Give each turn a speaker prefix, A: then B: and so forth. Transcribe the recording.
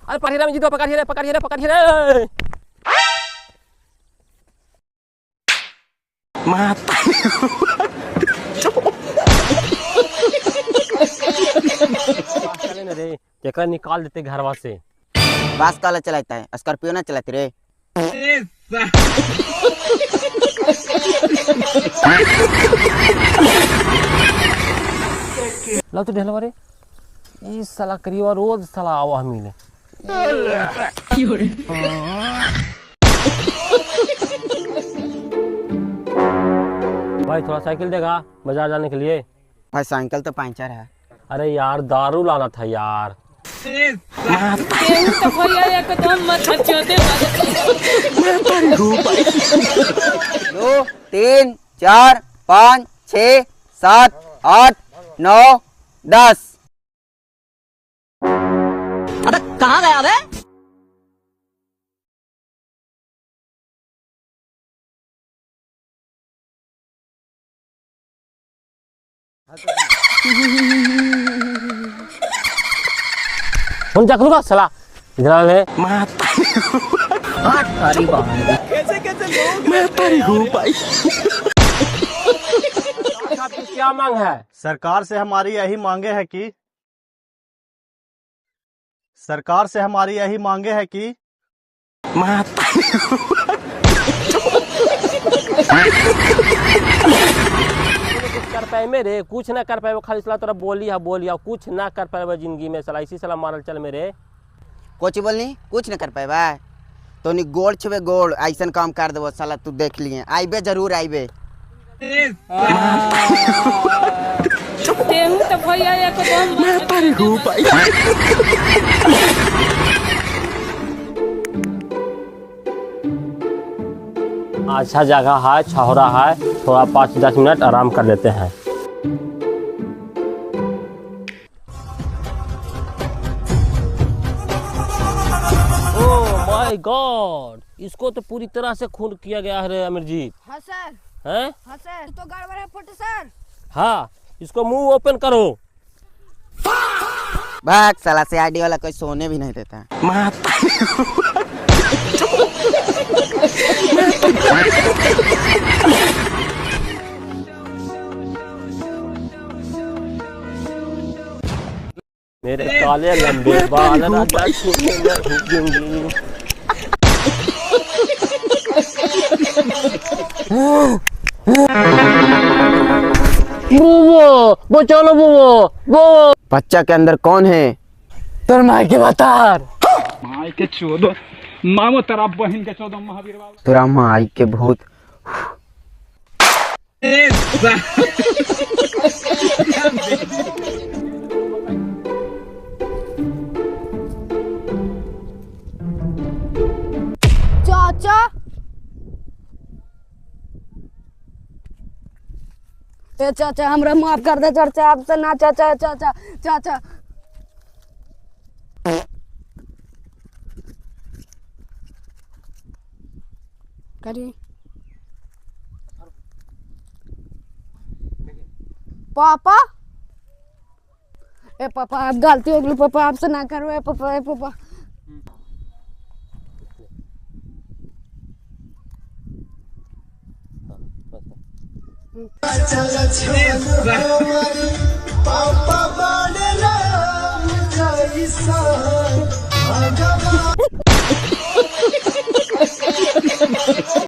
A: अरे पकड़ रे जीतो, पकड़ रे, पकड़ रे, पकड़ रे।
B: माता
A: चले ना रे, चक्कर निकाल देते घरवा से।
C: बस काला चलाता है, स्कॉर्पियो ना चलाते रे।
A: लो तो ढेलवा रे, इस साला करीबा रोज साला आवा मिले। भाई थोड़ा साइकिल देगा बाजार जाने के लिए।
C: भाई साइकिल तो पंचर है।
A: अरे यार दारू लाना था यार।
C: दो, 3, 4, 5, 6, 7, 8, 9, 10।
D: अरे कहाँ गया बे?
A: फोन चक लूँगा साला इधर है।
B: माता
E: मैं हूँ भाई।
A: आपकी क्या मांग है?
E: सरकार से हमारी यही मांगे है कि
B: माता
A: कुछ कर पाए मेरे, कुछ ना कर पाए वो खाली साला तोरा बोलिया कुछ ना कर पाए जिंदगी में साला, इसी साला मारल चल मेरे।
C: कोची बोलनी कुछ न कर पाए भाई। तो नी गोड़ छुबे गोड़, ऐसा काम कर देवो साला, तू देख लिए आईबे जरूर आईबे।
D: तो भैया एकदम
B: मैं हूँ भाई।
A: अच्छा जगह है, छौरा है, थोड़ा 5-10 मिनट आराम कर लेते हैं। ओह माय गॉड, इसको तो पूरी तरह से खून किया गया है रे अमीरजीत।
F: हाँ सर,
A: हैं?
F: हाँ सर, तो गड़बड़ है फोटो सर।
A: हाँ, इसको मुंह ओपन करो।
C: भाग साला, से आईडी वाला कोई सोने भी नहीं देता।
B: माता
A: मेरे काले लंबे बाल राजा छूने में हुकेंगे। बचा लो वो
C: बच्चा के अंदर कौन है?
A: तेरे माई के बतार।
G: माई के चोदो मामो तेरा बहन के चोदो महावीर बाबू।
C: तेरा माई के भूत।
F: चाचा, ए चाचा हमरा माफ कर दे चाचा, आपसे ना चाचा, चाचा चाचा। करिए पापा। ए पापा आप गलती हो गई पापा, आपसे ना करो। ए पापा, ए पापा।
B: पापा